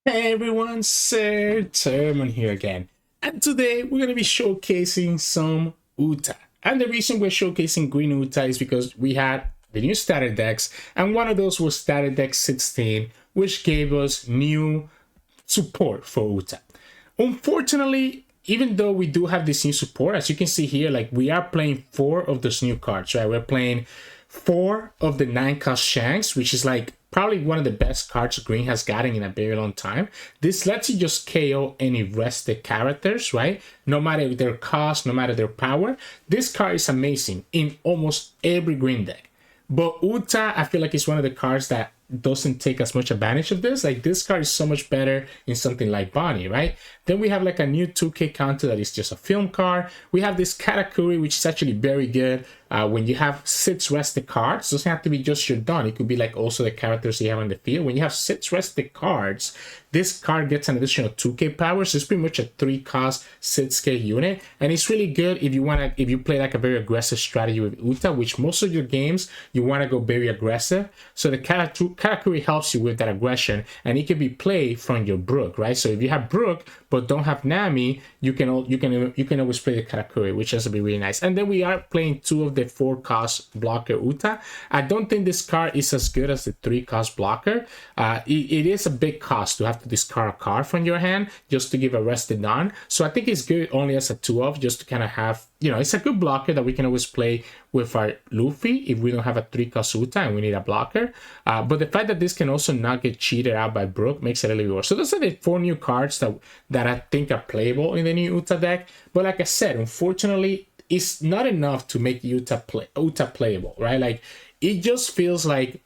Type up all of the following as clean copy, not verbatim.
Hey everyone, Sirturmund here again, and today we're going to be showcasing some Uta. And the reason we're showcasing Green Uta is because we had the new starter decks, and one of those was starter deck 16, which gave us new support for Uta. Unfortunately, even though we do have this new support, as you can see here, like we are playing 4 of those new cards, right? We're playing 4 of the 9-cost Shanks, which is like probably one of the best cards Green has gotten in a very long time. This lets you just KO any rested characters, right? No matter their cost, no matter their power. This card is amazing in almost every Green deck. But Uta, I feel like it's one of the cards that doesn't take as much advantage of this. Like this card is so much better in something like Bonnie, right? Then we have like a new 2K counter that is just a film card. We have this Katakuri, which is actually very good when you have 6 rested cards. It doesn't have to be just your Don. It could be like also the characters you have on the field. When you have 6 rested cards, this card gets an additional 2K power. So it's pretty much a 3-cost 6K unit, and it's really good if you play like a very aggressive strategy with Uta, which most of your games you want to go very aggressive. So the Katakuri helps you with that aggression, and it can be played from your Brook, right? So if you have Brook but don't have Nami, you can always play the Katakuri, which has to be really nice. And then we are playing 2 of the 4-cost blocker Uta. I don't think this card is as good as the 3-cost blocker. It is a big cost to have to discard a card from your hand just to give a rested on. So I think it's good only as a 2-of, just to kind of have, you know, it's a good blocker that we can always play with our Luffy if we don't have a 3-cost Uta and we need a blocker. But the fact that this can also not get cheated out by Brook makes it a little worse. So those are the 4 new cards that I think are playable in the new Uta deck. But like I said, unfortunately, it's not enough to make Uta playable, right? Like it just feels like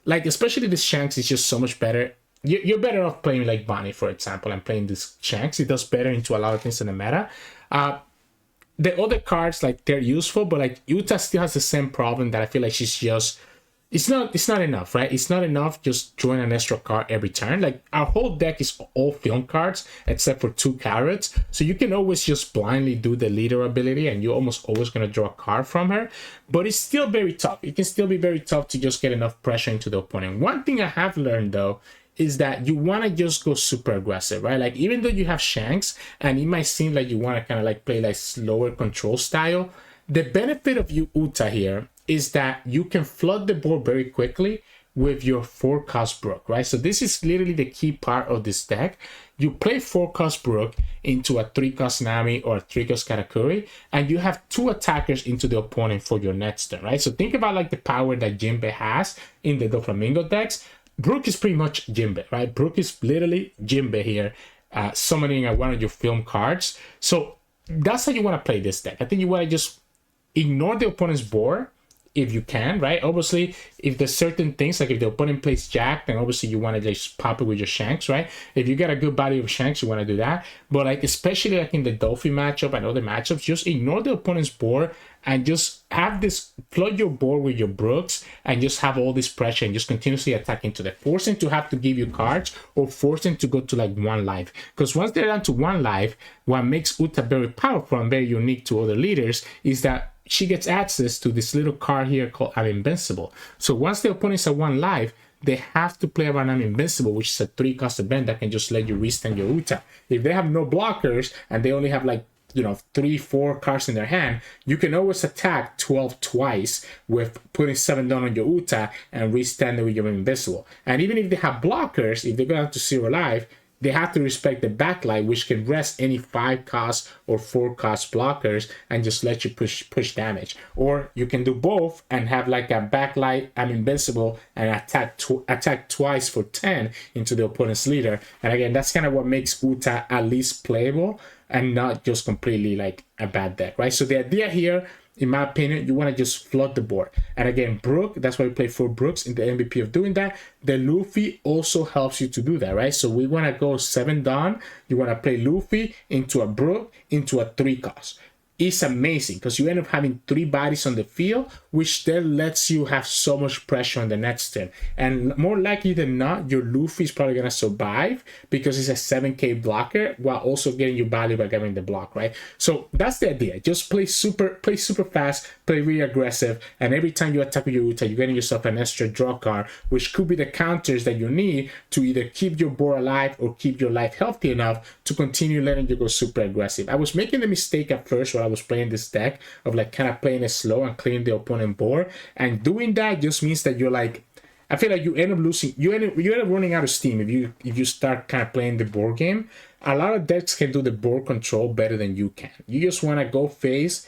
especially this Shanks is just so much better. You're better off playing like Bonnie, for example, and playing this Shanks. It does better into a lot of things in the meta. The other cards, like they're useful, but like Uta still has the same problem that I feel like she's just it's not enough, right? It's not enough just drawing an extra card every turn. Like our whole deck is all film cards except for 2 carrots, so you can always just blindly do the leader ability and you're almost always going to draw a card from her. But it's still very tough. It can still be very tough to just get enough pressure into the opponent. One thing I have learned though is that you want to just go super aggressive, right? Like even though you have Shanks and it might seem like you want to kind of like play like slower control style, the benefit of Uta here is that you can flood the board very quickly with your 4-cost Brook, right? So this is literally the key part of this deck. You play 4-cost Brook into a 3-cost Nami or a 3-cost Katakuri, and you have 2 attackers into the opponent for your next turn, right? So think about like the power that Jinbe has in the Doflamingo decks. Brook is pretty much Jinbe, right? Brook is literally Jinbe here, summoning one of your film cards. So that's how you want to play this deck. I think you want to just ignore the opponent's board if you can, right? Obviously, if there's certain things, like if the opponent plays Jack, then obviously you want to just pop it with your Shanks, right? If you got a good body of Shanks, you want to do that. But like, especially like in the Dolphy matchup and other matchups, just ignore the opponent's board and just have this, flood your board with your Brooks and just have all this pressure and just continuously attack into them. Force them to have to give you cards or force them to go to like 1 life. Because once they're down to 1 life, what makes Uta very powerful and very unique to other leaders is that she gets access to this little card here called I'm Invincible. So once the opponent's at 1 life, they have to play around I'm Invincible, which is a 3-cost event that can just let you restand your Uta. If they have no blockers and they only have like, you know, 3-4 cards in their hand, you can always attack 12 twice with putting 7 down on your Uta and restand it with your Invincible. And even if they have blockers, if they go down to 0 life, they have to respect the Backlight, which can rest any 5-cost or 4-cost blockers and just let you push damage. Or you can do both and have like a Backlight, I'm Invincible, and attack twice for 10 into the opponent's leader. And again, that's kind of what makes Uta at least playable and not just completely like a bad deck, right? So the idea here, in my opinion, you want to just flood the board. And again, Brook, that's why we play 4 Brooks in the MVP of doing that. The Luffy also helps you to do that, right? So we want to go 7 down. You want to play Luffy into a Brook, into a 3-cost. is amazing because you end up having 3 bodies on the field, which then lets you have so much pressure on the next turn. And more likely than not, your Luffy is probably going to survive because it's a 7k blocker while also getting you value by getting the block, right? So that's the idea. Just play super fast, play really aggressive, and every time you attack with your Uta, you're getting yourself an extra draw card, which could be the counters that you need to either keep your board alive or keep your life healthy enough to continue letting you go super aggressive. I was making the mistake at first while I was playing this deck of like kind of playing it slow and clearing the opponent board, and doing that just means that you're like, I feel like you end up losing, you end up running out of steam if you start kind of playing the board game. A lot of decks can do the board control better than you can. You just want to go phase,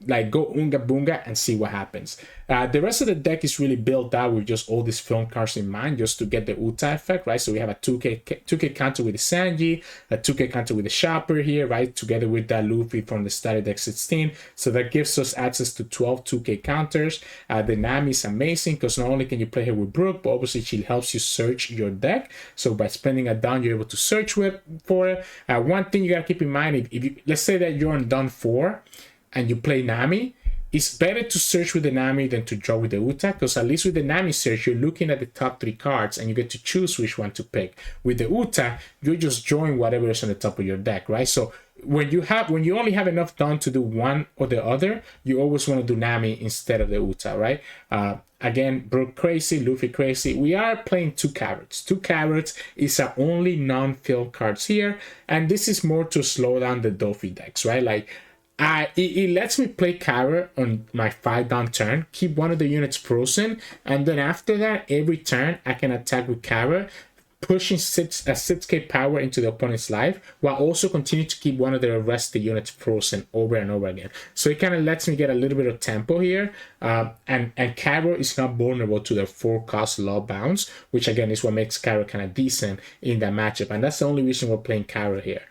like go unga boonga and see what happens. The rest of the deck is really built out with just all these film cards in mind, just to get the Uta effect, right? So we have a 2k counter with the Sanji, a 2k counter with the Shopper here, right? Together with that Luffy from the starter deck 16. So that gives us access to 12 2k counters. The Nami is amazing because not only can you play her with Brook, but obviously she helps you search your deck. So by spending a down, you're able to search for it. One thing you gotta keep in mind, if you, let's say that you're on down 4 and you play Nami, it's better to search with the Nami than to draw with the Uta, because at least with the Nami search, you're looking at the top 3 cards and you get to choose which one to pick. With the Uta, you're just drawing whatever is on the top of your deck, right? So when you only have enough done to do one or the other, you always want to do Nami instead of the Uta, right? Again, Brook crazy, Luffy crazy. We are playing 2 carrots. 2 carrots is our only non-fill cards here, and this is more to slow down the Doffy decks, right? Like, it lets me play carrot on my 5 down turn, keep one of the units frozen, and then after that, every turn I can attack with carrot, pushing 6k power into the opponent's life, while also continue to keep one of the rested units frozen over and over again. So it kind of lets me get a little bit of tempo here, and Caro is not vulnerable to their 4-cost law bounce, which again is what makes Caro kind of decent in that matchup, and that's the only reason we're playing Caro here.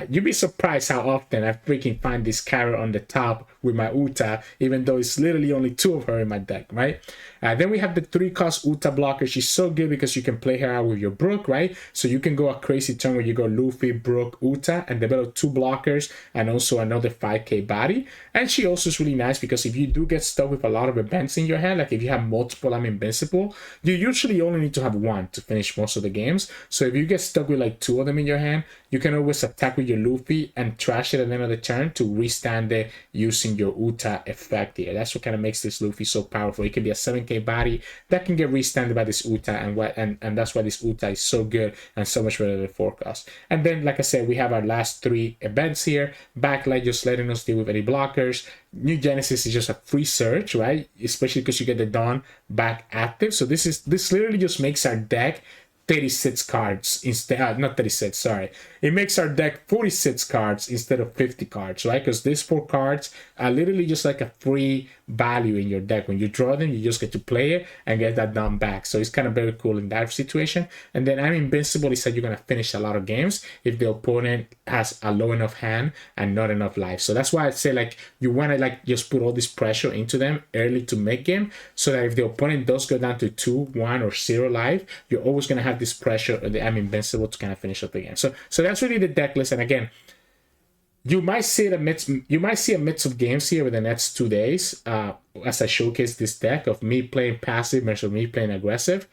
You'd be surprised how often I freaking find this Caro on the top with my Uta, even though it's literally only 2 of her in my deck, right? Then we have the 3-cost Uta blocker. She's so good because you can play her out with your Brook, right? So you can go a crazy turn where you go Luffy, Brook, Uta, and develop 2 blockers and also another 5k body. And she also is really nice because if you do get stuck with a lot of events in your hand, like if you have multiple I'm Invincible, you usually only need to have 1 to finish most of the games. So if you get stuck with like 2 of them in your hand, you can always attack with your Luffy and trash it at the end of the turn to restand it using your Uta effect here. That's what kind of makes this Luffy so powerful. It can be a 7k body that can get restanded by this Uta, and that's why this Uta is so good and so much better than 4-cost. And then, like I said, we have our last 3 events here. Backlight just letting us deal with any blockers. New Genesis is just a free search, right? Especially because you get the Dawn back active. So this literally just makes our deck 36 cards instead, not 36, sorry. It makes our deck 46 cards instead of 50 cards, right? Because these 4 cards are literally just like a free value in your deck. When you draw them, you just get to play it and get that down back. So it's kind of very cool in that situation. And then I'm Invincible is that you're going to finish a lot of games if the opponent has a low enough hand and not enough life. So that's why I'd say like you want to like just put all this pressure into them early to make game, so that if the opponent does go down to 2, 1, or 0 life, you're always going to have this pressure of the I'm Invincible to kind of finish up the game. So that's really the deck list. And again, you might see a mix of games here within the next 2 days as I showcase this deck of me playing passive versus me playing aggressive.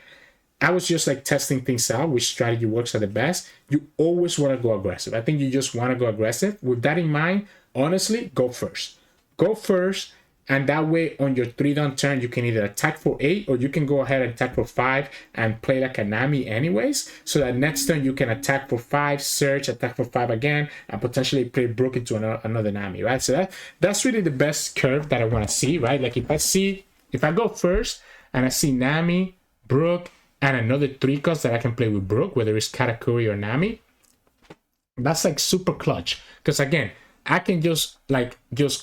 I was just like testing things out, which strategy works at the best. You always want to go aggressive. I think you just want to go aggressive. With that in mind, honestly, go first. Go first, and that way on your 3-down turn, you can either attack for 8 or you can go ahead and attack for 5 and play like a Nami anyways. So that next turn you can attack for 5, search, attack for 5 again, and potentially play Brook into another Nami, right? So that's really the best curve that I want to see, right? Like if I go first and I see Nami, Brook, and another 3-cost that I can play with Brook, whether it's Katakuri or Nami, that's like super clutch. Because again, I can just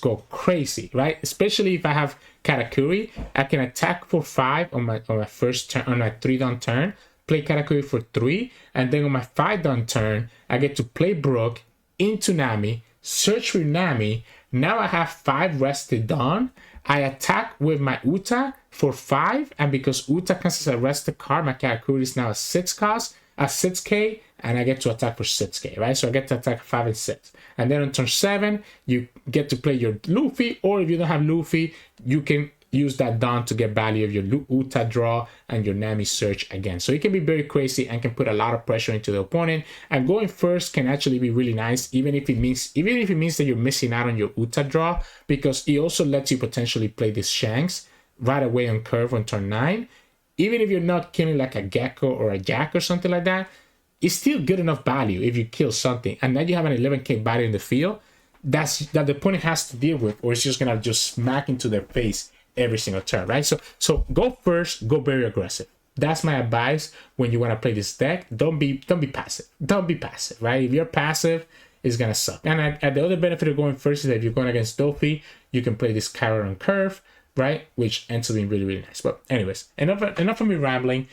go crazy, right? Especially if I have Katakuri, I can attack for 5 on my first turn, on my 3-down turn, play Katakuri for 3, and then on my 5-down turn, I get to play Brook into Nami, search with Nami. Now I have 5 rested on. I attack with my Uta for 5, and because Uta counts as a rested card, my Katakuri is now a 6-cost. 6k, and I get to attack for 6k, right? So I get to attack 5 and 6. And then on turn 7, you get to play your Luffy, or if you don't have Luffy, you can use that Dawn to get value of your Uta draw and your Nami search again. So it can be very crazy and can put a lot of pressure into the opponent. And going first can actually be really nice, even if it means that you're missing out on your Uta draw, because it also lets you potentially play this Shanks right away on curve on turn 9. Even if you're not killing like a Gecko or a Jack or something like that, it's still good enough value if you kill something. And then you have an 11k value in the field that the opponent has to deal with, or it's just gonna just smack into their face every single turn, right? So go first, go very aggressive. That's my advice when you want to play this deck. Don't be passive. Don't be passive, right? If you're passive, it's gonna suck. And the other benefit of going first is that if you're going against Luffy, you can play this carrot on curve, right? Which ends up being really, really nice. But anyways, enough of me rambling.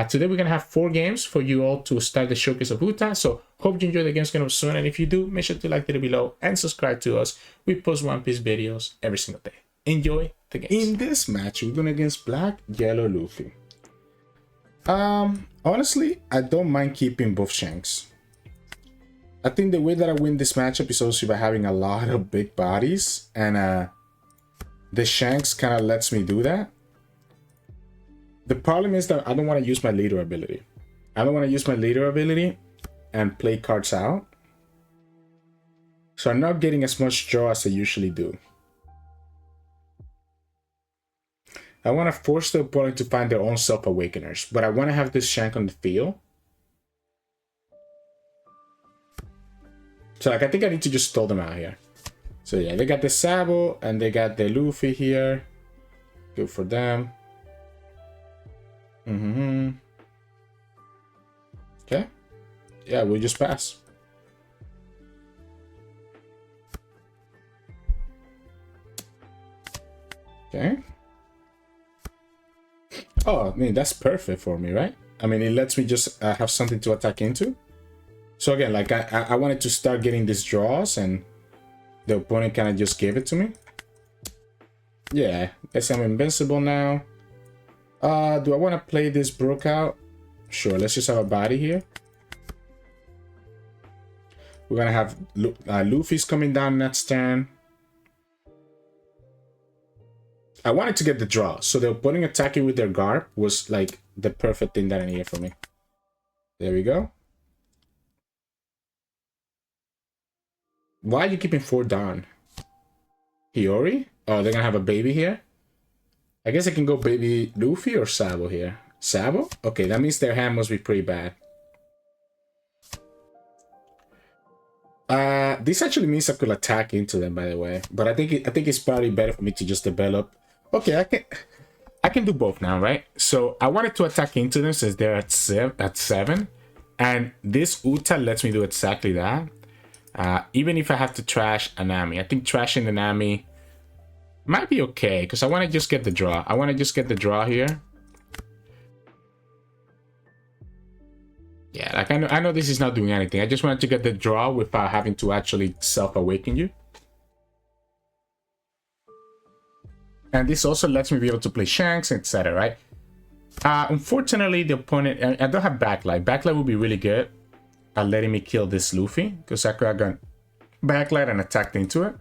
Today we're gonna have 4 games for you all to start the showcase of Uta. So hope you enjoy the games coming up soon. And if you do, make sure to like the video below and subscribe to us. We post One Piece videos every single day. Enjoy the games. In this match, we're going against Black Yellow Luffy. Honestly, I don't mind keeping both Shanks. I think the way that I win this matchup is also by having a lot of big bodies, and the Shanks kind of lets me do that. The problem is that I don't want to use my leader ability. I don't want to use my leader ability and play cards out. So I'm not getting as much draw as I usually do. I want to force the opponent to find their own self-awakeners, but I want to have this Shank on the field. So like, I think I need to just stall them out here. So yeah, they got the Sabo and they got the Luffy here. Good for them. Okay. Yeah, we'll just pass. Okay. Oh, I mean, that's perfect for me, right? I mean, it lets me just have something to attack into. So again, like I wanted to start getting these draws, and the opponent kind of just gave it to me. Yeah, guess I'm invincible now. Do I want to play this Brook out? Sure, let's just have a body here. We're gonna have Luffy's coming down next turn. I wanted to get the draw, so the opponent attacking with their Garb was like the perfect thing that I needed for me. There we go. Why are you keeping 4 down? Hiyori? Oh, they're gonna have a baby here? I guess I can go baby Luffy or Sabo here. Sabo? Okay, that means their hand must be pretty bad. This actually means I could attack into them, by the way. But I think it's probably better for me to just develop. Okay, I can do both now, right? So I wanted to attack into them since they're at 7, and this Uta lets me do exactly that. Even if I have to trash a Nami, I think trashing the Nami might be okay because I want to just get the draw. I want to just get the draw here. Yeah, like I know this is not doing anything. I just wanted to get the draw without having to actually self-awaken you. And this also lets me be able to play Shanks, etc., right? Unfortunately, the opponent... I don't have Backlight. Backlight would be really good at letting me kill this Luffy, because I could have gone Backlight and attacked into it.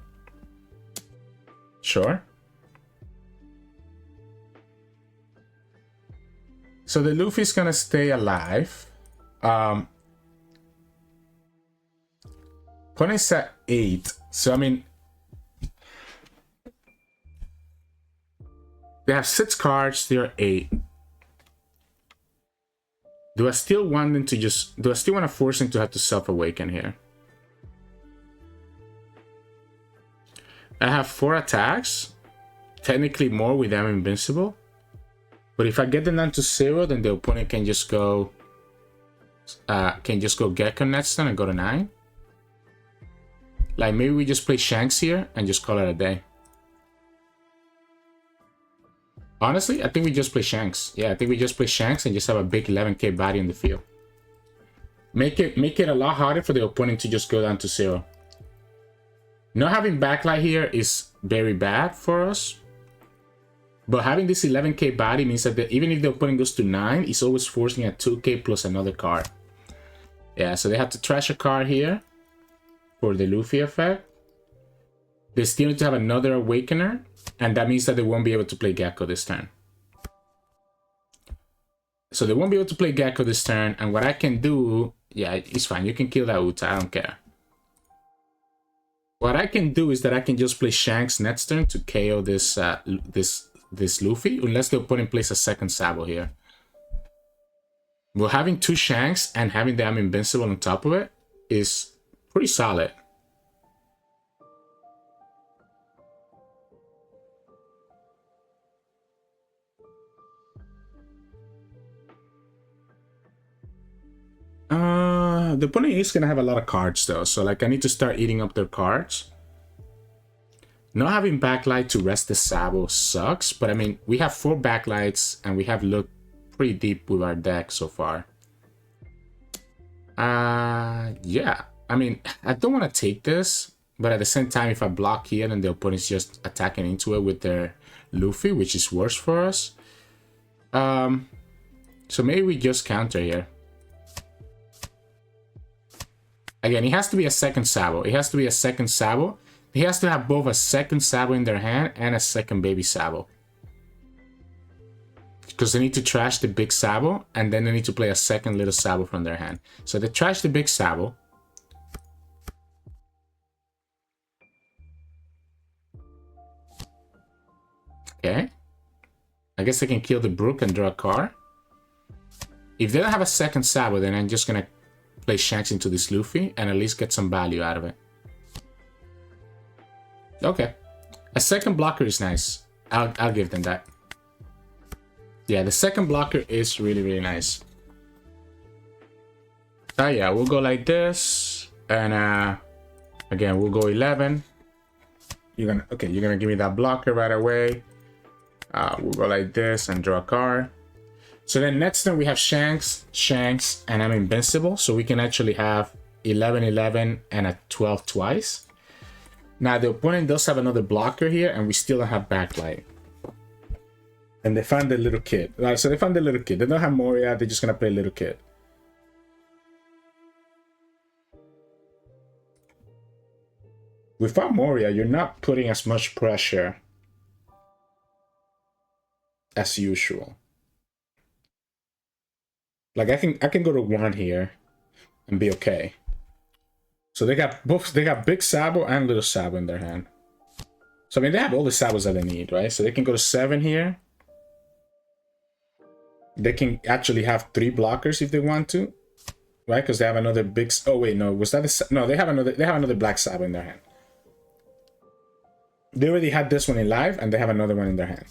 Sure. So the Luffy's gonna stay alive. Opponent's at 8. So, I mean... They have 6 cards, they're 8. Do I still want them to just... Do I still want to force them to have to self-awaken here? I have 4 attacks. Technically more with I'm Invincible. But if I get them down to 0, then the opponent can just go... Gecko next turn and go to 9. Like, maybe we just play Shanks here and just call it a day. Honestly, I think we just play Shanks. Yeah, I think we just play Shanks and just have a big 11k body in the field. Make it a lot harder for the opponent to just go down to 0. Not having Backlight here is very bad for us. But having this 11k body means that even if the opponent goes to 9, it's always forcing a 2k plus another card. Yeah, so they have to trash a card here for the Luffy effect. They still need to have another Awakener, and that means that they won't be able to play Gecko this turn. So they won't be able to play Gecko this turn, and what I can do... Yeah, it's fine. You can kill that Uta. I don't care. What I can do is that I can just play Shanks next turn to KO this this Luffy, unless the opponent plays a second Sabo here. Well, having two Shanks and having the I'm Invincible on top of it is pretty solid. The opponent is gonna have a lot of cards though, so like I need to start eating up their cards. Not having Backlight to rest the Sabo sucks, but I mean, we have 4 Backlights and we have looked pretty deep with our deck so far. Yeah, I mean, I don't want to take this, but at the same time, if I block here, then the opponent's just attacking into it with their Luffy, which is worse for us. So maybe we just counter here. Again, it has to be a second Sabo. It has to be a second Sabo. He has to have both a second Sabo in their hand and a second baby Sabo. Because they need to trash the big Sabo, and then they need to play a second little Sabo from their hand. So they trash the big Sabo. Okay. I guess they can kill the Brook and draw a card. If they don't have a second Sabo, then I'm just gonna play Shanks into this Luffy and at least get some value out of it. Okay. A second blocker is nice. I'll give them that. Yeah, the second blocker is really, really nice. Yeah, we'll go like this. And again, we'll go 11. You're gonna give me that blocker right away. We'll go like this and draw a card. So then next turn we have Shanks, and I'm Invincible. So we can actually have 11, 11, and a 12 twice. Now the opponent does have another blocker here, and we still don't have Backlight. And they found the little kid. Right, so they found the little kid. They don't have Moria, they're just gonna play little kid. Without Moria, you're not putting as much pressure as usual. Like I can go to 1 here and be okay. So they got big Sabo and little Sabo in their hand. So I mean they have all the Sabos that they need, right? So they can go to 7 here. They can actually have 3 blockers if they want to, right? Because they have another big. Oh wait, no, was that a, no? They have another black Sabo in their hand. They already had this one in live, and they have another one in their hand.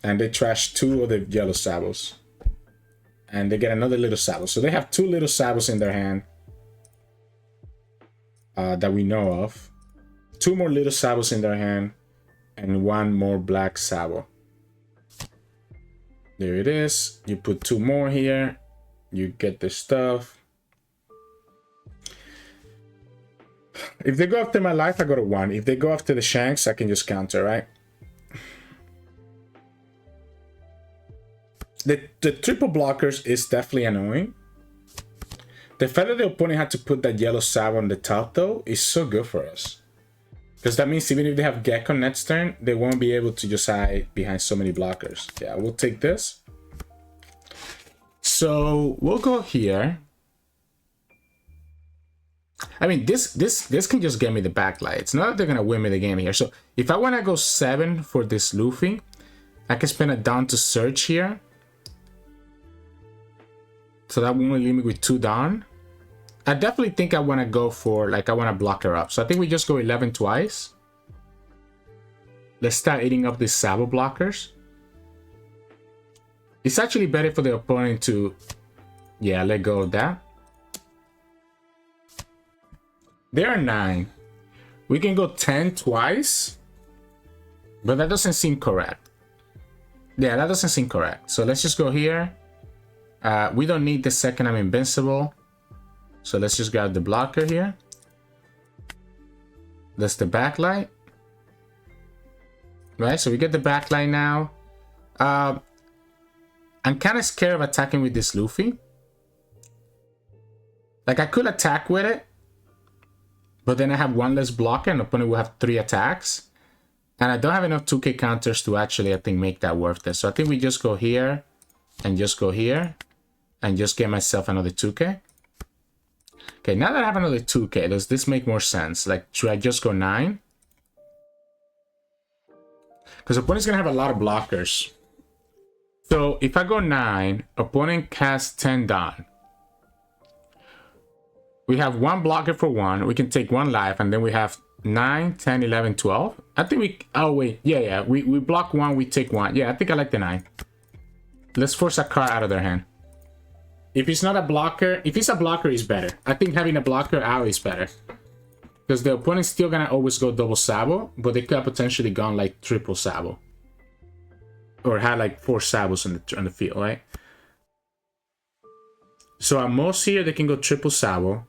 And they trash 2 of the yellow Sabos. And they get another little Sabo. So they have 2 little Sabos in their hand that we know of. 2 more little Sabos in their hand. And 1 more black Sabo. There it is. You put 2 more here. You get the stuff. If they go after my life, I go to 1. If they go after the Shanks, I can just counter, right? The triple blockers is definitely annoying. The fact that the opponent had to put that yellow Sabo on the top, though, is so good for us. Because that means even if they have Gecko next turn, they won't be able to just hide behind so many blockers. Yeah, we'll take this. So we'll go here. I mean, this can just get me the Backlight. It's not that they're gonna win me the game here. So if I want to go 7 for this Luffy, I can spend it down to search here. So that won't leave me with 2 down. I definitely think I want to go for, like, I want to block her up. So I think we just go 11 twice. Let's start eating up these Sabo blockers. It's actually better for the opponent to, yeah, let go of that. There are 9. We can go 10 twice. But that doesn't seem correct. Yeah, that doesn't seem correct. So let's just go here. We don't need the second I'm Invincible. So let's just grab the blocker here. That's the Backlight. Right, so we get the Backlight now. I'm kind of scared of attacking with this Luffy. Like, I could attack with it, but then I have one less blocker and the opponent will have 3 attacks. And I don't have enough 2k counters to actually, I think, make that worth it. So I think we just go here and just go here and just get myself another 2k. Okay, now that I have another 2k, does this make more sense? Like, should I just go 9? Because opponent's going to have a lot of blockers. So if I go 9, opponent casts 10 down. We have 1 blocker for 1. We can take 1 life, and then we have 9, 10, 11, 12. I think we... Oh, wait. Yeah. We block 1, we take 1. Yeah, I think I like the 9. Let's force a card out of their hand. If it's not a blocker... If it's a blocker, it's better. I think having a blocker out is better. Because the opponent's still going to always go double Sabo, but they could have potentially gone like triple Sabo. Or had like 4 Sabos on the field, right? So at most here, they can go triple Sabo.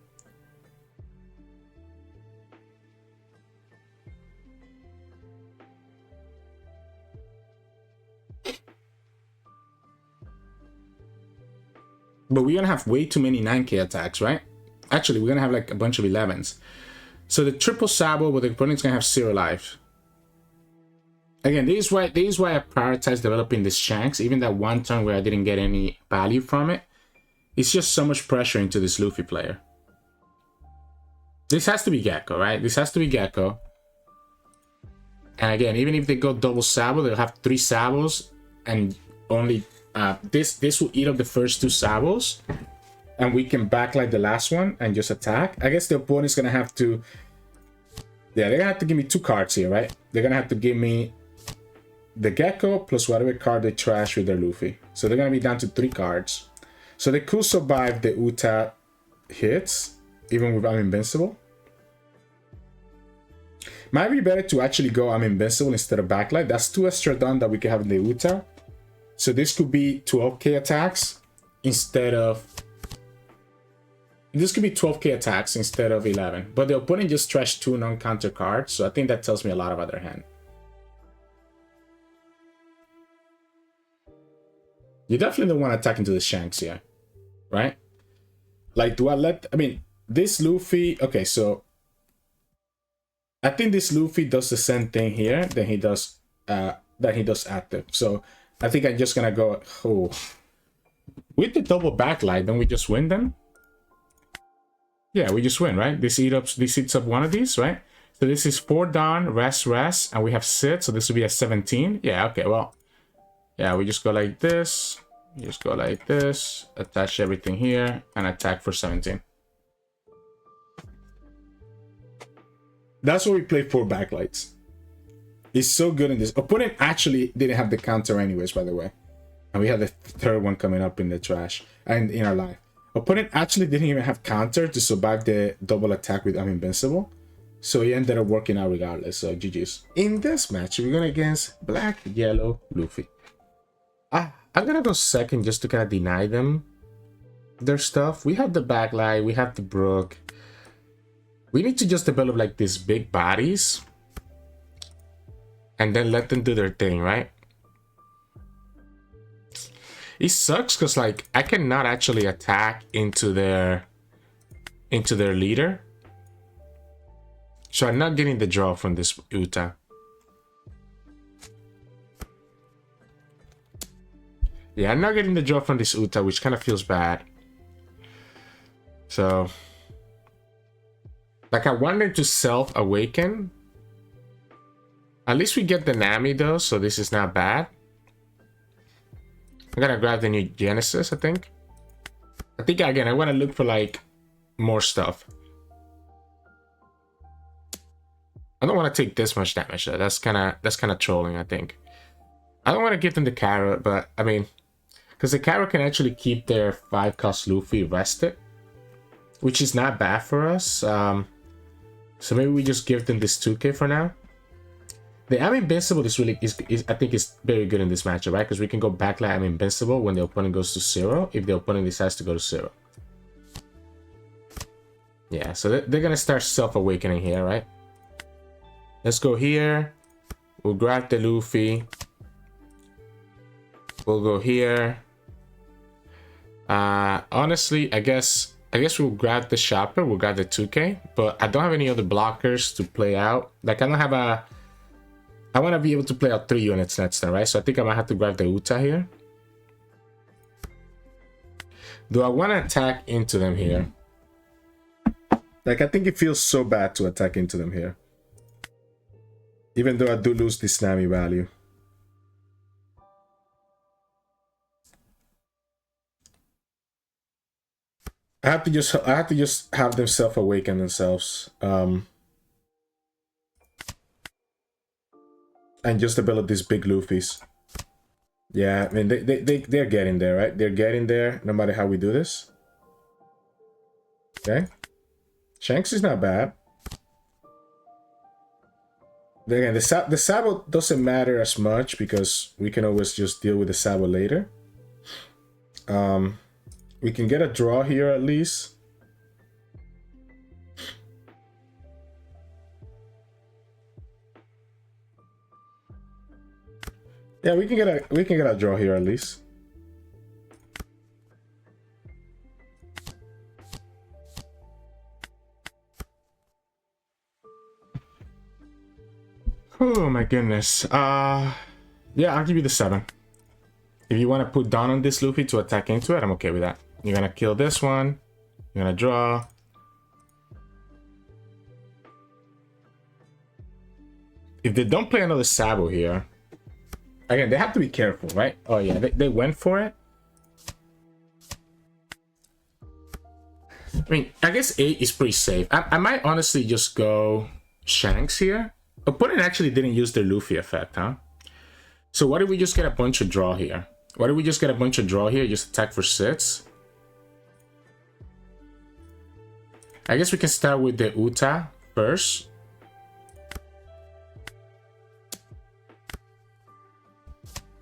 But we're going to have way too many 9k attacks, right? Actually, we're going to have like a bunch of 11s. So the triple Sabo, but the opponent's going to have 0 life. Again, this is why I prioritize developing this Shanks. Even that one turn where I didn't get any value from it. It's just so much pressure into this Luffy player. This has to be Gecko, right? This has to be Gecko. And again, even if they go double Sabo, they'll have 3 Sabos. And only... this will eat up the first 2 Sabos, and we can backlight the last one and just attack. I guess the opponent's gonna have to... Yeah, they're gonna have to give me 2 cards here, right? They're gonna have to give me the Gecko plus whatever card they trash with their Luffy. So they're gonna be down to 3 cards. So they could survive the Uta hits, even with I'm Invincible. Might be better to actually go I'm Invincible instead of Backlight. That's 2 extra done that we can have in the Uta. So this could be 12k attacks instead of... This could be 12k attacks instead of 11. But the opponent just trashed 2 non-counter cards, so I think that tells me a lot about their hand. You definitely don't want to attack into the Shanks here, right? Like, do I let... I mean, this Luffy... Okay, so... I think this Luffy does the same thing here than he does active. So... I think I'm just gonna go, with the double Backlight, then we just win them? Yeah, we just win, right? This eats up one of these, right? So this is 4 down, rest, and we have sit, so this will be a 17. Yeah, okay, well, yeah, we just go like this, just go like this, attach everything here, and attack for 17. That's what we play 4 Backlights. He's so good in this. Opponent actually didn't have the counter anyways, by the way. And we have the 3rd one coming up in the trash. And in our life. Opponent actually didn't even have counter to survive the double attack with I'm Invincible. So he ended up working out regardless. So GG's. In this match, we're going against Black Yellow Luffy. I'm going to go second just to kind of deny them their stuff. We have the Backlight. We have the Brook. We need to just develop like these big bodies. And then let them do their thing, right? It sucks because like I cannot actually attack into their leader. So I'm not getting the draw from this Uta. Yeah, I'm not getting the draw from this Uta, which kind of feels bad. So like I wanted to self-awaken. At least we get the Nami though, so this is not bad. I'm gonna grab the new Genesis, I think. Again, I want to look for like more stuff. I don't want to take this much damage though. That's kind of trolling, I think. I don't want to give them the carrot, but I mean, because the carrot can actually keep their 5-cost Luffy rested, which is not bad for us. So maybe we just give them this 2k for now. The I'm Invincible is I think is very good in this matchup, right? Because we can go Backlight I'm Invincible when the opponent goes to 0, if the opponent decides to go to 0. Yeah, so they're gonna start self-awakening here, right? Let's go here. We'll grab the Luffy. We'll go here. Honestly, I guess I guess we'll grab the shopper, we'll grab the 2K, but I don't have any other blockers to play out. Like I don't have a... I want to be able to play out 3 units next turn, right? So I think I might have to grab the Uta here. Do I want to attack into them here? Like I think it feels so bad to attack into them here. Even though I do lose this Nami value. I have to just have them self-awaken themselves. And just develop these big Luffys. Yeah, I mean they're getting there, right? They're getting there no matter how we do this. Okay. Shanks is not bad. Again, the Sabo doesn't matter as much because we can always just deal with the Sabo later. We can get a draw here at least. Yeah, we can get a draw here at least. Oh my goodness. Yeah, I'll give you the 7. If you want to put down on this Luffy to attack into it, I'm okay with that. You're gonna kill this one. You're gonna draw. If they don't play another Sabo here, again, they have to be careful, right? Oh yeah, they went for it. I mean, I guess 8 is pretty safe. I might honestly just go Shanks here. Opponent actually didn't use their Luffy effect, huh? So what if we just get a bunch of draw here? What if we just get a bunch of draw here, just attack for 6? I guess we can start with the Uta first.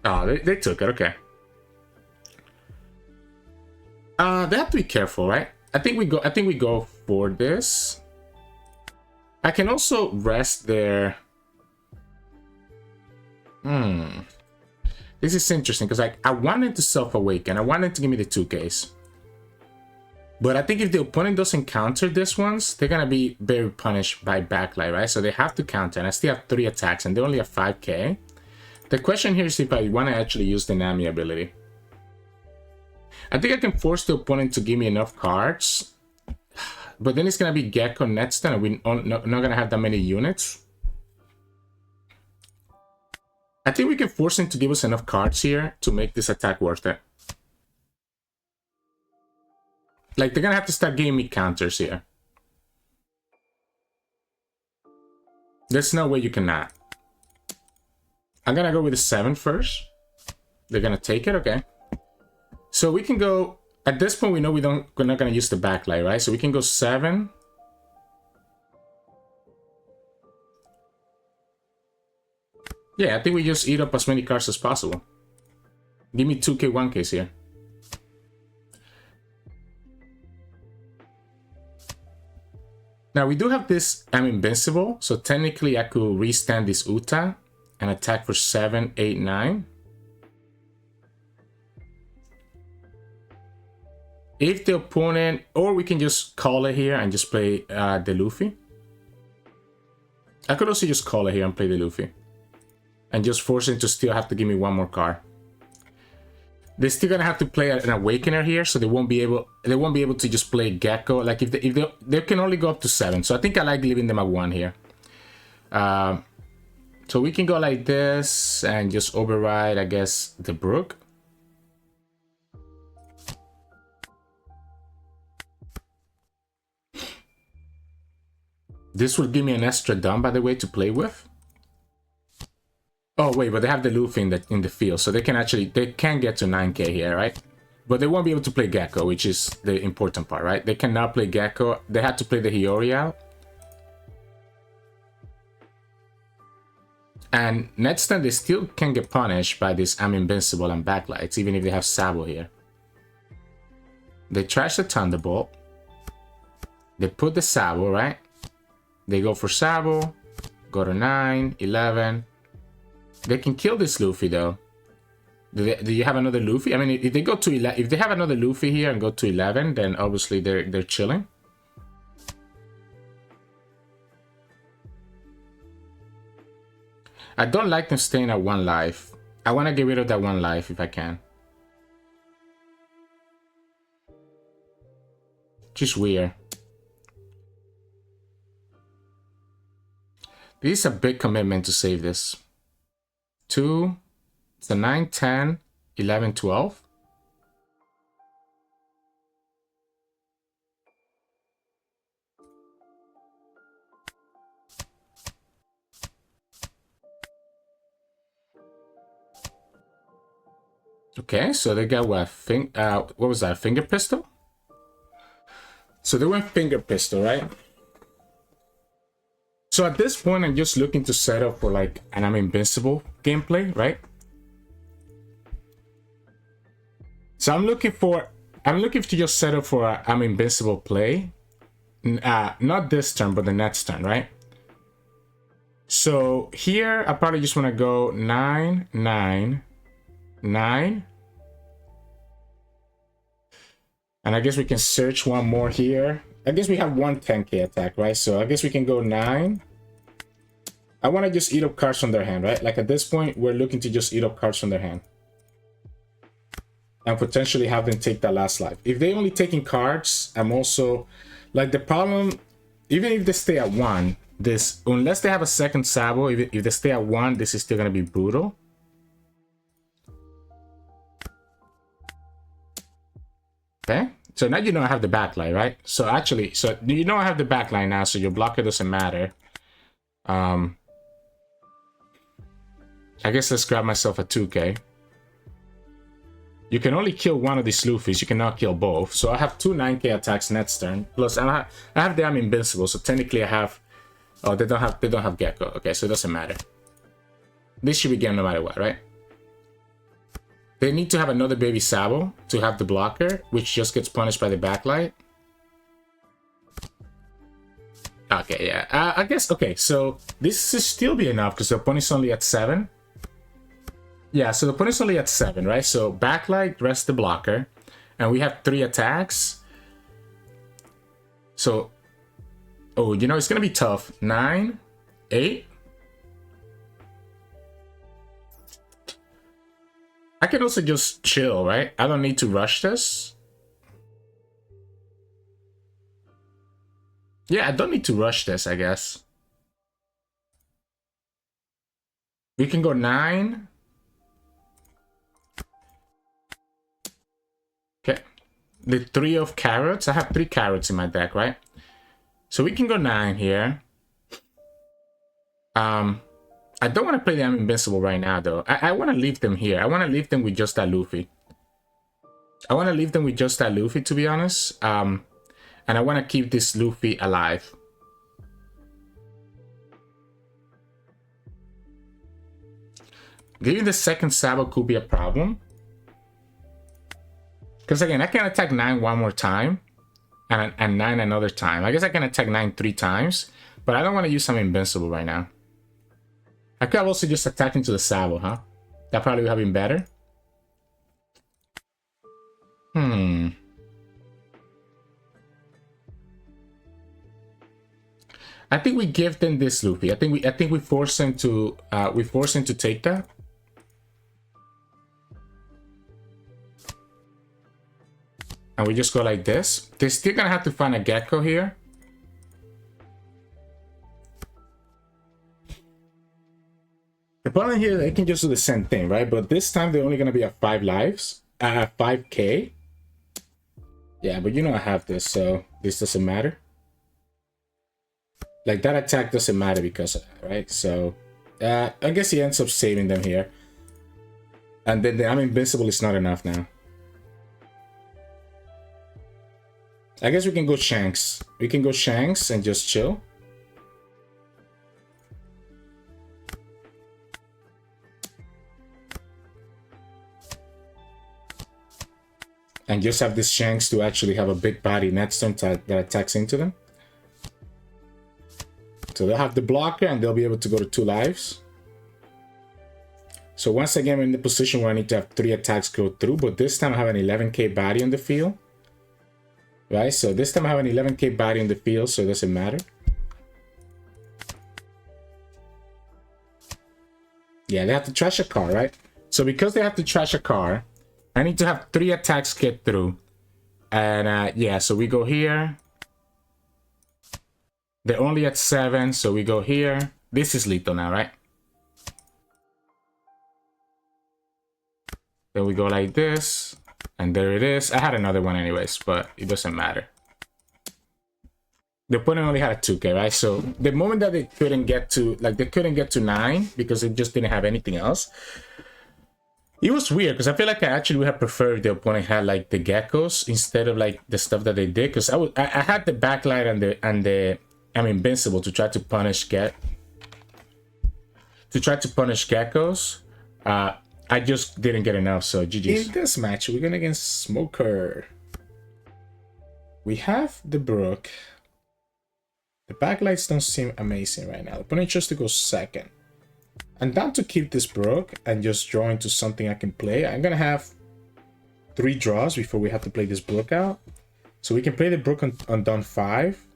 Oh, they took it, okay. They have to be careful, right? I think we go for this. I can also rest there. This is interesting because like I wanted to self-awaken. I wanted to give me the 2Ks. But I think if the opponent doesn't counter this ones, they're gonna be very punished by Backlight, right? So they have to counter, and I still have 3 attacks, and they only have 5K. The question here is if I want to actually use the Nami ability. I think I can force the opponent to give me enough cards, but then it's gonna be Gecko next turn, and we're not gonna have that many units. I think we can force him to give us enough cards here to make this attack worth it. Like, they're gonna have to start giving me counters here. There's no way you cannot. I'm gonna go with the 7 first. They're gonna take it, okay. So we can go, at this point we know we're not gonna use the Backlight, right? So we can go 7. Yeah, I think we just eat up as many cards as possible. Give me 2K, 1Ks here. Now we do have this I'm Invincible, so technically I could restand this Uta and attack for 7, 8, 9. If the opponent, or we can just call it here and just play the Luffy. I could also just call it here and play the Luffy. And just force him to still have to give me 1 more card. They're still gonna have to play an Awakener here, so they won't be able to just play Gecko. Like if they can only go up to 7, so I think I like leaving them at 1 here. So we can go like this and just override, I guess, the Brook. This will give me an extra dump, by the way, to play with. Oh wait, but they have the Luffy in the field, so they can get to 9K here, right? But they won't be able to play Gecko, which is the important part, right? They cannot play Gecko. They had to play the Hiyori out. And next time they still can get punished by this I'm Invincible and Backlights, even if they have Sabo here. They trash the Thunderbolt. They put the Sabo, right? They go for Sabo, go to 9, 11. They can kill this Luffy though. Do you have another Luffy? I mean, if they go to 11, if they have another Luffy here and go to 11, then obviously they're chilling. I don't like them staying at 1 life. I want to get rid of that 1 life if I can. Just weird. This is a big commitment to save this. 2, it's a 9, 10, 11, 12. Okay, so they got what? What was that? Finger pistol? So they went finger pistol, right? So at this point, I'm just looking to set up for like an I'm Invincible gameplay, right? So I'm looking to just set up for a I'm Invincible play. Not this turn, but the next turn, right? So here, I probably just want to go 9, 9, 9. And I guess we can search one more here. I guess we have one 10k attack, right? So I guess we can go 9. I want to just eat up cards from their hand, right? Like at this point, we're looking to just eat up cards from their hand. And potentially have them take that last life. If they only taking cards, I'm also... Like the problem, even if they stay at 1, this... Unless they have a second Sabo, if they stay at 1, this is still going to be brutal. Okay, so now you know I have the backlight, right? So actually, so you know I have the backlight now, so your blocker doesn't matter. I guess let's grab myself a 2k. You can only kill one of these Luffys, you cannot kill both. So I have 2 9k attacks next turn. Plus I have the I'm Invincible, so technically I have... Oh, they don't have Gecko. Okay, so it doesn't matter. This should be game no matter what, right? They need to have another baby Sabo to have the blocker, which just gets punished by the backlight. Okay, yeah. I guess, okay, so this should still be enough because the opponent's only at 7. Yeah, so the opponent's only at 7, right? So backlight, rest the blocker. And we have 3 attacks. So, oh, you know, it's going to be tough. 9, 8. I can also just chill, right? I don't need to rush this. Yeah, I don't need to rush this, I guess. We can go 9. Okay. The 3 of carrots. I have 3 carrots in my deck, right? So we can go 9 here. I don't want to play the I'm Invincible right now, though. I want to leave them here. I want to leave them with just that Luffy. I want to leave them with just that Luffy, to be honest. And I want to keep this Luffy alive. Giving the second Sabo could be a problem. Because again, I can attack 9 one more time. And 9 another time. I guess I can attack 9 3 times. But I don't want to use I'm Invincible right now. I could have also just attacked into the Sabo, huh? That probably would have been better. I think we give them this Luffy. I think we force him to take that. And we just go like this. They're still gonna have to find a Gecko here. The problem here, they can just do the same thing, right? But this time they're only gonna be at 5 lives. 5k. Yeah, but you know I have this, so this doesn't matter. Like that attack doesn't matter because of that, right? So I guess he ends up saving them here. And then the I'm Invincible is not enough now. I guess we can go Shanks. We can go Shanks and just chill. And just have this Shanks to actually have a big body next turn that attacks into them. So they'll have the blocker and they'll be able to go to 2 lives. So once again, I'm in the position where I need to have 3 attacks go through, but this time I have an 11k body on the field. Right, so this time I have an 11k body on the field, so it doesn't matter. Yeah, they have to trash a car, right? So because they have to trash a car, I need to have 3 attacks get through. And yeah, so we go here. They're only at 7, so we go here. This is lethal now, right? Then we go like this, and there it is. I had another one anyways, but it doesn't matter. The opponent only had a 2k, right? So the moment that they couldn't get to, like they couldn't get to 9 because it just didn't have anything else. It was weird because I feel like I actually would have preferred if the opponent had like the geckos instead of like the stuff that they did. Because I had the backlight and the I'm Invincible to try to punish geckos. I just didn't get enough, so GG's. In this match, we're going against Smoker. We have the Brook. The backlights don't seem amazing right now. The opponent chose to go second. I'm down to keep this Brook and just draw into something I can play. I'm going to have 3 draws before we have to play this Brook out. So we can play the Brook on Dawn 5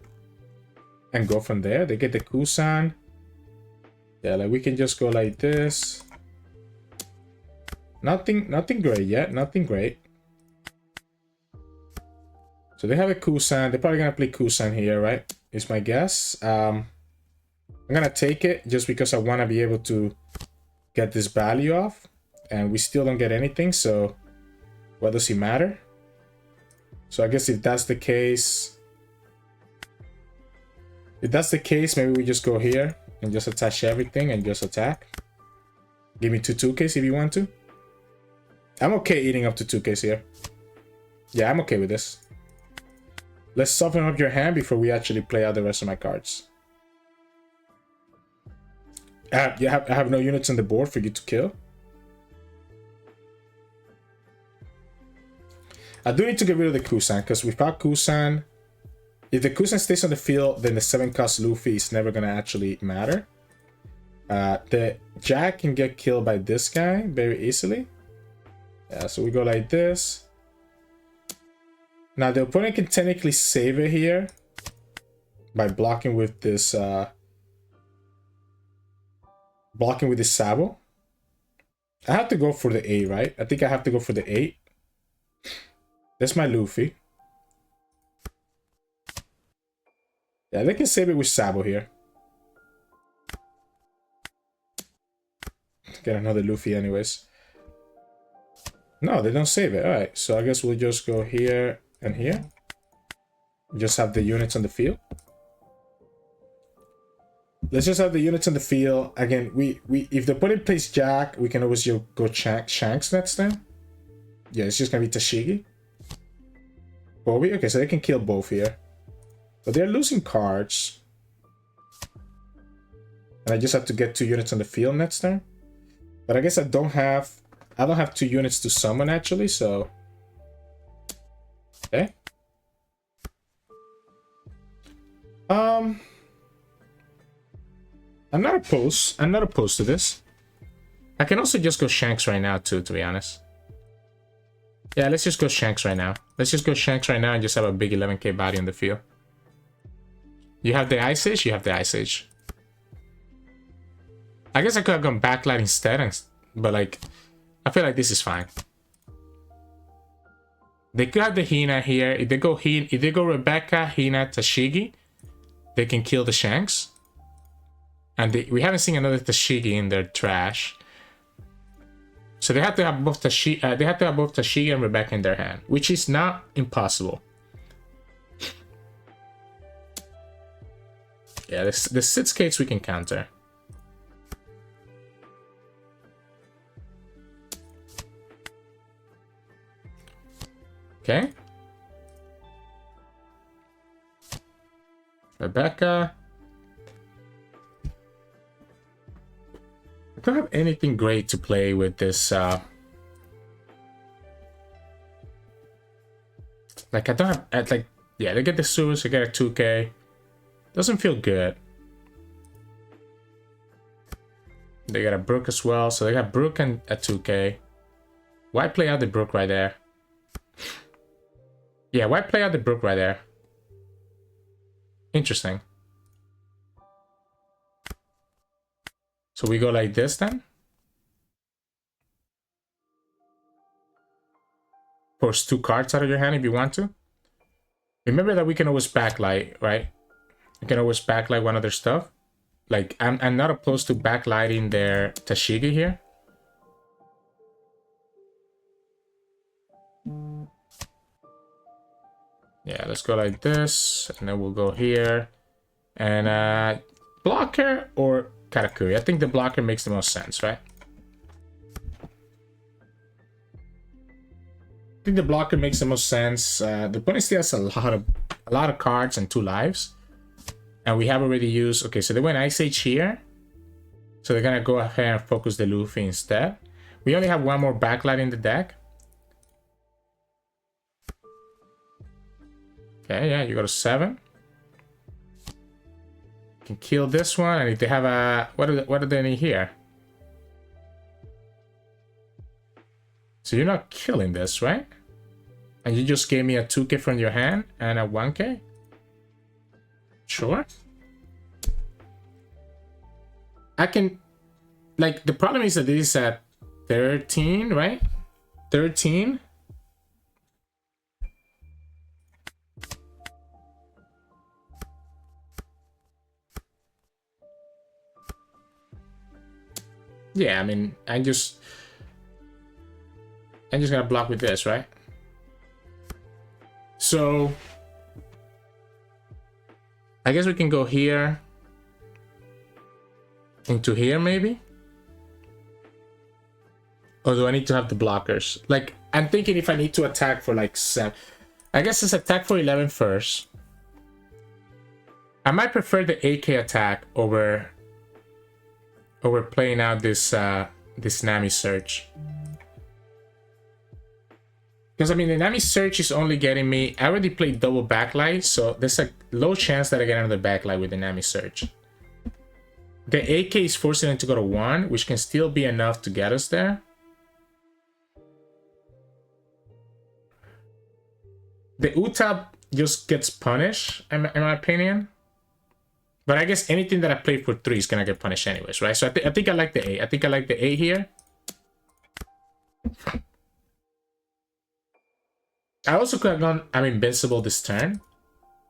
and go from there. They get the Kusan. Yeah, like we can just go like this. Nothing great yet. Nothing great. So they have a Kusan. They're probably going to play Kusan here, right? Is my guess. I'm going to take it just because I want to be able to get this value off. And we still don't get anything, so what does it matter? So I guess if that's the case... If that's the case, maybe we just go here and just attach everything and just attack. Give me 2 2Ks if you want to. I'm okay eating up to 2Ks here. Yeah, I'm okay with this. Let's soften up your hand before we actually play out the rest of my cards. I have no units on the board for you to kill. I do need to get rid of the Kusan, because without Kusan, if the Kusan stays on the field, then the 7-cost Luffy is never going to actually matter. The Jack can get killed by this guy very easily. Yeah, so we go like this. Now the opponent can technically save it here by blocking with this Sabo. I have to go for the 8, right? I think I have to go for the 8. That's my Luffy. Yeah, they can save it with Sabo here. Get another Luffy anyways. No, they don't save it. Alright, so I guess we'll just go here and here. Just have the units on the field. Let's just have the units on the field. Again, if the opponent plays Jack, we can always go Shanks next time. Yeah, it's just gonna be Tashigi. Bobby? Okay, so they can kill both here. But they're losing cards. And I just have to get 2 units on the field next turn. But I guess I don't have 2 units to summon actually, so okay. I'm not opposed to this. I can also just go Shanks right now too, to be honest. Yeah, let's just go Shanks right now. Let's just go Shanks right now and just have a big 11k body on the field. You have the Ice Age? You have the Ice Age. I guess I could have gone Backlight instead, but like, I feel like this is fine. They could have the Hina here. If they go Rebecca, Hina, Tashigi, they can kill the Shanks. And we haven't seen another Tashigi in their trash. So they have to have both Tashigi and Rebecca in their hand, which is not impossible. Yeah, the 6Ks we can counter. Okay. Rebecca. I don't have anything great to play with this. Like, I don't have, like, yeah, they get the sewers, they get a 2K. Doesn't feel good. They got a Brook as well. So they got Brook and a 2K. Why play out the Brook right there? Yeah, why play out the Brook right there? Interesting. So we go like this then. Force 2 cards out of your hand if you want to. Remember that we can always backlight, right? You can always backlight one of their stuff. Like, I'm not opposed to backlighting their TCG here. Yeah, let's go like this, and then we'll go here. And blocker or Katakuri. I think the blocker makes the most sense, right? I think the blocker makes the most sense. The opponent still has a lot of cards and 2 lives. And we have already used... Okay, so they went Ice Age here. So they're going to go ahead and focus the Luffy instead. We only have 1 more backlight in the deck. Okay, yeah, you go to 7. You can kill this one. And if they have a... What do they need here? So you're not killing this, right? And you just gave me a 2K from your hand and a 1K? Sure. I can... Like, the problem is that this is at 13, right? 13. Yeah, I mean, I'm just gonna block with this, right? So I guess we can go here into here maybe. Or do I need to have the blockers? Like, I'm thinking if I need to attack for like 7. I guess it's attack for 11 first. I might prefer the AK attack over playing out this this Nami search. Because I mean the Nami search is only getting me... I already played double backlight, so there's a low chance that I get another backlight with the Nami search. The AK is forcing it to go to 1, which can still be enough to get us there. The Uta just gets punished, in my opinion. But I guess anything that I play for 3 is gonna get punished anyways, right? So I think I like the 8. I think I like the 8 here. I also could have gone I'm Invincible this turn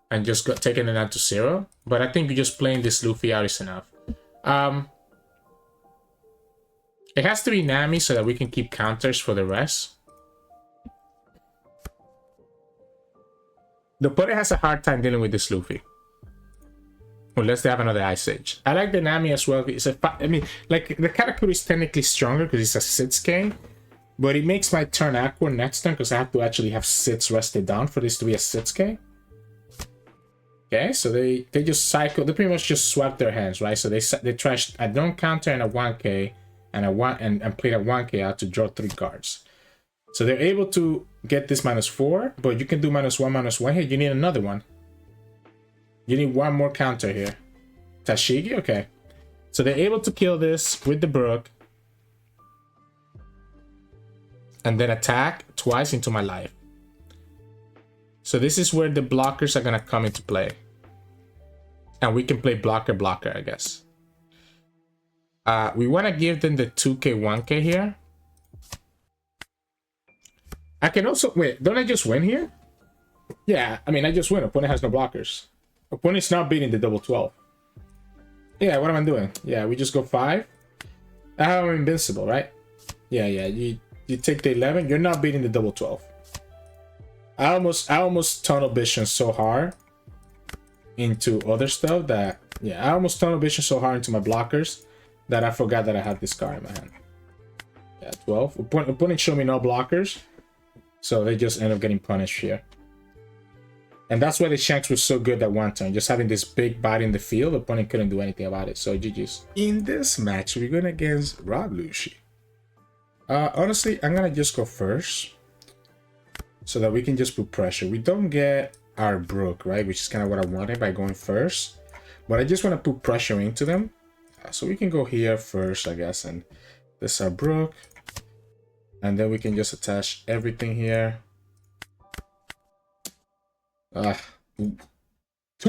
and just got taken it down to 0. But I think just playing this Luffy out is enough. It has to be Nami so that we can keep counters for the rest. The opponent has a hard time dealing with this Luffy. Unless they have another Ice Age. I like the Nami as well. I mean, like, the Katakuri is technically stronger because it's a Sits-K. But it makes my turn awkward next turn because I have to actually have Sits rested down for this to be a Sits-K. Okay, so they just cycle. They pretty much just swap their hands, right? So they trashed a don't counter and a 1K and and played a 1K out to draw 3 cards. So they're able to get this -4, but you can do -1/-1 here. You need another one. You need 1 more counter here. Tashigi? Okay. So they're able to kill this with the Brook. And then attack twice into my life. So this is where the blockers are going to come into play. And we can play blocker, I guess. We want to give them the 2K, 1K here. I can also... Wait, don't I just win here? Yeah, I mean, I just win. Opponent has no blockers. Opponent's not beating the double 12. Yeah, what am I doing? Yeah, we just go 5. I'm Invincible, right? Yeah, you take the 11. You're not beating the double 12. I almost tunnel vision so hard into other stuff that... Yeah, I almost tunnel vision so hard into my blockers that I forgot that I had this card in my hand. Yeah, 12. Opponent showed me no blockers. So they just end up getting punished here. And that's why the Shanks was so good that one turn. Just having this big body in the field, the opponent couldn't do anything about it. So GG's. In this match, we're going against Rob Lucci. Honestly, I'm going to just go first. So that we can just put pressure. We don't get our Brook, right? Which is kind of what I wanted by going first. But I just want to put pressure into them. So we can go here first, I guess, and this is our Brook. And then we can just attach everything here. 2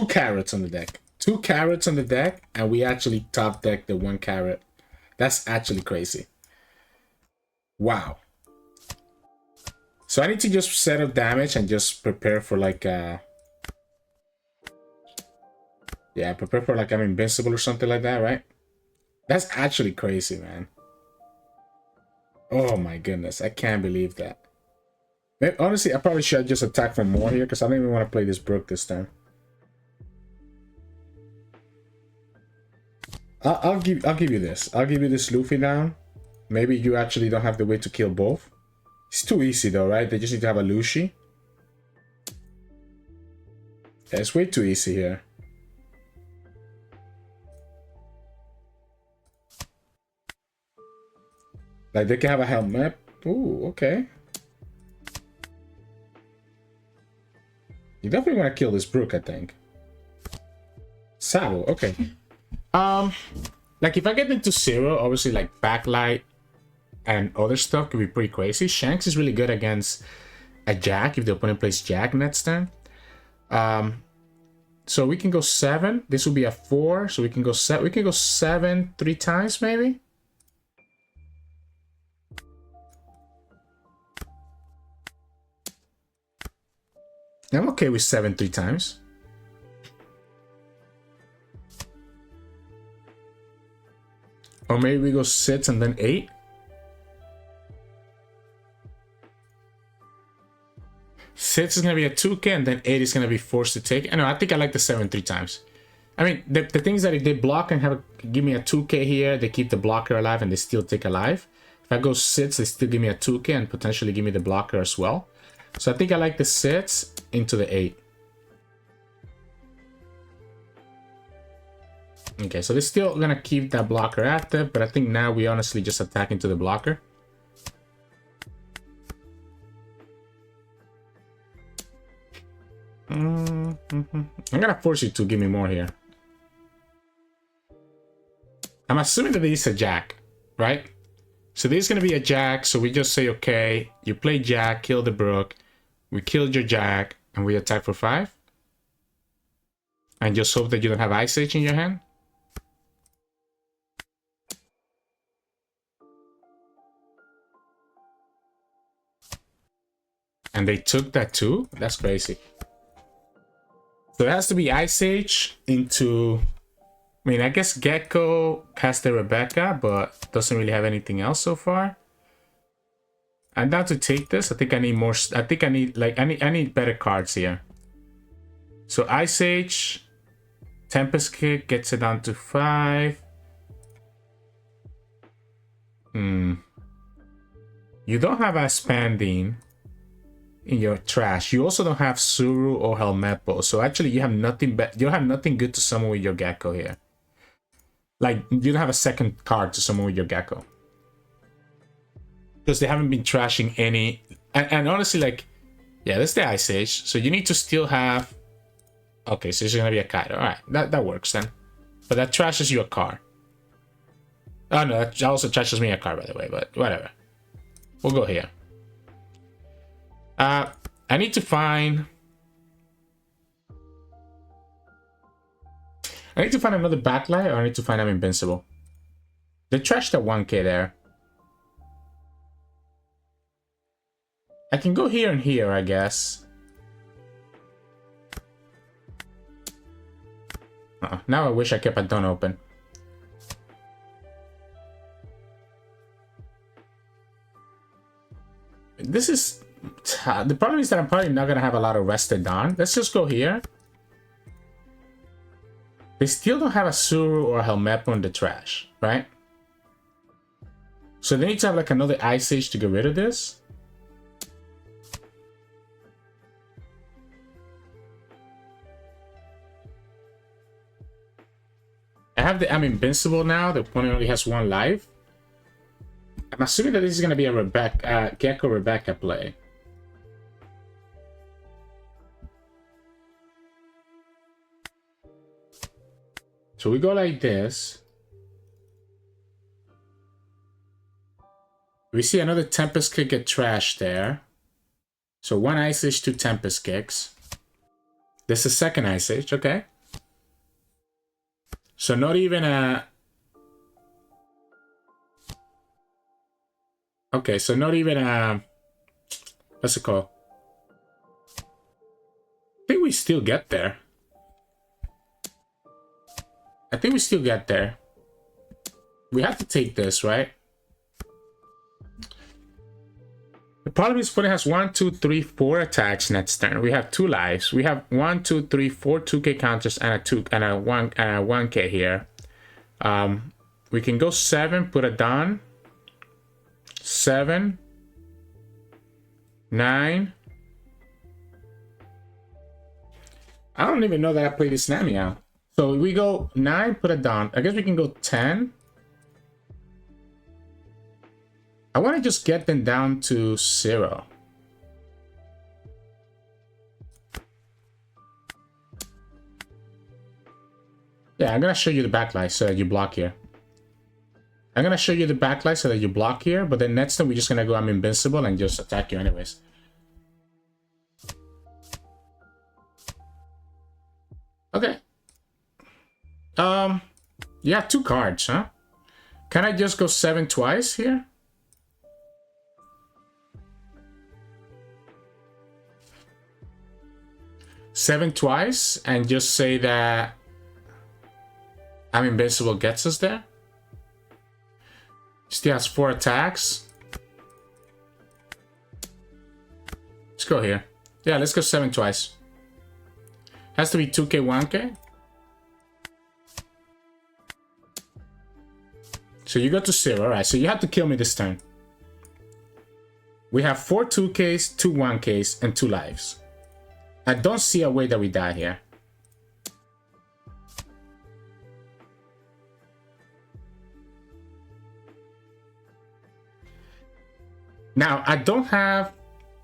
carrots on the deck. 2 carrots on the deck, and we actually top deck the 1 carrot. That's actually crazy. Wow. So I need to just set up damage and just prepare for like yeah, prepare for like I'm Invincible or something like that, right? That's actually crazy, man. Oh my goodness, I can't believe that. Maybe, honestly, I probably should just attack for more here because I don't even want to play this Brook this time. I'll give you this. I'll give you this Luffy down. Maybe you actually don't have the way to kill both. It's too easy though, right? They just need to have a Lucci. Yeah, it's way too easy here. Like they can have a helmet. Ooh, okay. You definitely want to kill this Brook, I think. Saddle, okay. Like if I get into 0, obviously like Backlight and other stuff could be pretty crazy. Shanks is really good against a Jack if the opponent plays Jack next turn. So we can go 7. This will be a 4, so we can go 7. We can go 7 3 times maybe. I'm okay with 7 3 times. Or maybe we go 6 and then 8. Six is gonna be a 2k and then 8 is gonna be forced to take. I know, I think I like the 7 3 times. I mean, the thing is that if they block and give me a 2k here, they keep the blocker alive and they still take alive. If I go 6, they still give me a 2k and potentially give me the blocker as well. So I think I like the 6 into the 8. Okay, so they're still gonna keep that blocker active, but I think now we honestly just attack into the blocker. I'm gonna force you to give me more here. I'm assuming that this is a Jack, right? So this is gonna be a Jack, so we just say, okay, you play Jack, kill the Brook, we killed your Jack, and we attack for 5. And just hope that you don't have Ice Age in your hand. And they took that too? That's crazy. So it has to be Ice Age into... I mean, I guess Gecko has the Rebecca, but doesn't really have anything else so far. I'm down to take this. I think I need more... I think I need, like, I need better cards here. So Ice Age, Tempest Kick gets it down to 5. You don't have a Spandine in your trash. You also don't have Suru or Helmeppo. So actually you have nothing you don't have nothing good to summon with your Gecko here. Like you don't have a second card to summon with your Gecko. Because they haven't been trashing any. And honestly, like, yeah, that's the Ice Age. So you need to still have. Okay, so it's gonna be a Kaido. Alright, that works then. But that trashes you a card. Oh no, that also trashes me a card, by the way, but whatever. We'll go here. I need to find another Backlight, or I need to find I'm Invincible. They trashed that 1k there. I can go here and here, I guess. Now I wish I kept a Dawn open. This is... The problem is that I'm probably not going to have a lot of rested Dawn. Let's just go here. They still don't have a Suru or a Helmeppo in the trash, right? So they need to have like another Ice Age to get rid of this. I have the I'm Invincible now. The opponent only has 1 life. I'm assuming that this is going to be a Rebecca, Gecko Rebecca play. So we go like this. We see another Tempest Kick get trashed there. So 1 Ice Age, 2 Tempest Kicks. This is second Ice Age, okay. So not even a... Okay, so not even a... What's it called? I think we still get there. I think we still get there. We have to take this, right? The problem is opponent has 1, 2, 3, 4 attacks next turn. We have 2 lives. We have 1, 2, 3, 4 2k counters and a 2 and a 1k here. We can go 7, put a Dawn. 7, 9. I don't even know that I played this Nami out. So we go 9, put a Dawn. I guess we can go 10. I want to just get them down to 0. Yeah, I'm going to show you the backlight so that you block here. I'm going to show you the backlight so that you block here, but then next time we're just going to go I'm Invincible and just attack you anyways. Okay. You have 2 cards, huh? Can I just go 7 twice here? Seven twice and just say that I'm Invincible gets us there. Still has 4 attacks. Let's go here. Yeah, let's go 7 twice. Has to be 2k, 1k. So you go to 0, right? So you have to kill me this turn. We have 4 2ks, 2 1ks, and 2 lives. I don't see a way that we die here. Now I don't have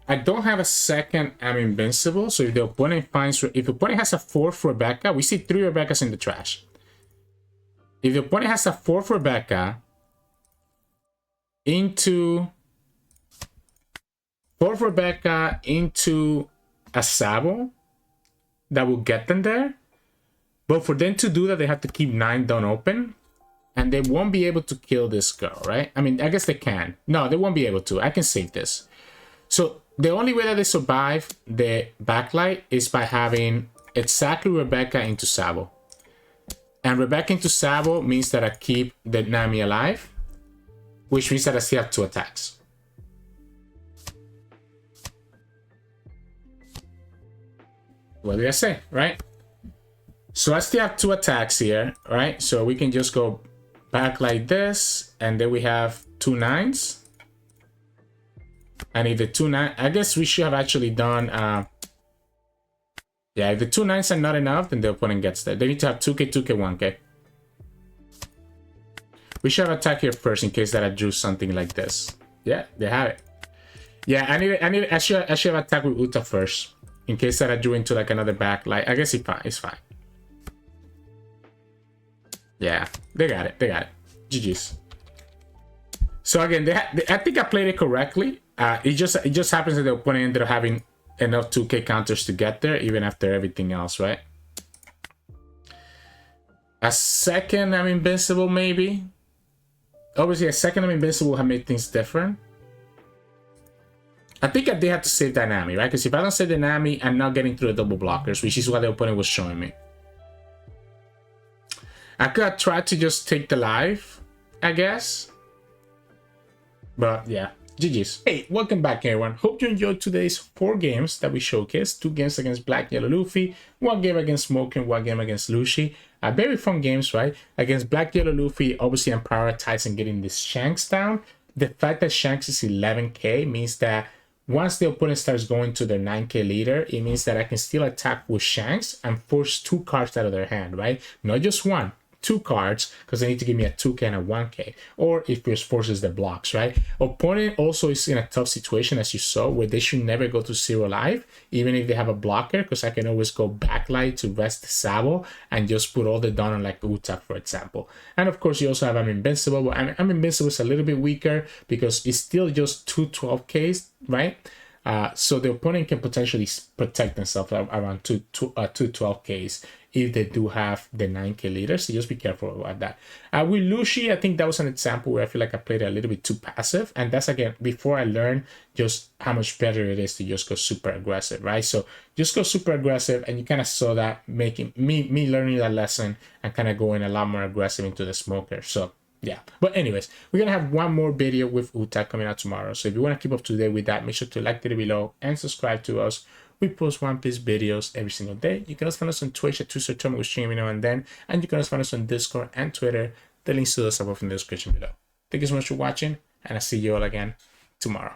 a second I'm Invincible. So if the opponent finds, if the opponent has a 4th Rebecca, we see 3 Rebeccas in the trash. If the opponent has a 4th Rebecca into 4th Rebecca into a Sabo, that will get them there. But for them to do that, they have to keep 9 down open. And they won't be able to kill this girl, right? I mean, I guess they can. No, they won't be able to. I can save this. So the only way that they survive the backlight is by having exactly Rebecca into Sabo. And Rebecca into Sabo means that I keep the Nami alive, which means that I still have 2 attacks. What did I say, right? So I still have 2 attacks here, right? So we can just go back like this, and then we have 2 9s. And if the 2 9, I guess we should have actually done, yeah, if the 2 9s are not enough, then the opponent gets that. They need to have 2k, 2k, 1k. We should have attacked here first in case that I drew something like this. Yeah, they have it. Yeah, I should have attacked with Uta first in case that I drew into like another backlight. I guess it's fine. Yeah, they got it. They got it. GG's. So again, I think I played it correctly. It just happens that the opponent ended up having enough 2k counters to get there, even after everything else, right? A second I'm Invincible, maybe. Obviously, a second I'm Invincible have made things different. I think I did have to save that Nami, right? Because if I don't save the Nami, I'm not getting through the double blockers, which is what the opponent was showing me. I could have tried to just take the life, I guess. But yeah, GG's. Hey, welcome back everyone. Hope you enjoyed today's 4 games that we showcased. 2 games against Black Yellow Luffy, 1 game against Smoke, and 1 game against Lucci. Very fun games, right? Against Black Yellow Luffy, obviously I'm prioritizing getting this Shanks down. The fact that Shanks is 11k means that once the opponent starts going to their 9k leader, it means that I can still attack with Shanks and force 2 cards out of their hand, right? Not just 1. 2 cards because they need to give me a 2K and a 1K, or if it forces the blocks, right? Opponent also is in a tough situation, as you saw, where they should never go to 0 life, even if they have a blocker, because I can always go Backlight to rest the Sabo and just put all the down on like Uta, for example. And of course, you also have I'm Invincible. But I'm Invincible is a little bit weaker because it's still just 2 12Ks, right? So the opponent can potentially protect themselves around 2 12Ks if they do have the 9K leader, so just be careful about that. With Lucci, I think that was an example where I feel like I played a little bit too passive, and that's again before I learned just how much better it is to just go super aggressive, right? So just go super aggressive, and you kind of saw that making me learning that lesson and kind of going a lot more aggressive into the smoker. So yeah, but anyways, we're gonna have one more video with Uta coming out tomorrow, so if you want to keep up to date with that, make sure to like the video below and subscribe to us. We post One Piece videos every single day. You can also find us on Twitch at Sirturmund, we stream now and then, and you can also find us on Discord and Twitter. The links to those are both in the description below. Thank you so much for watching, and I'll see you all again tomorrow.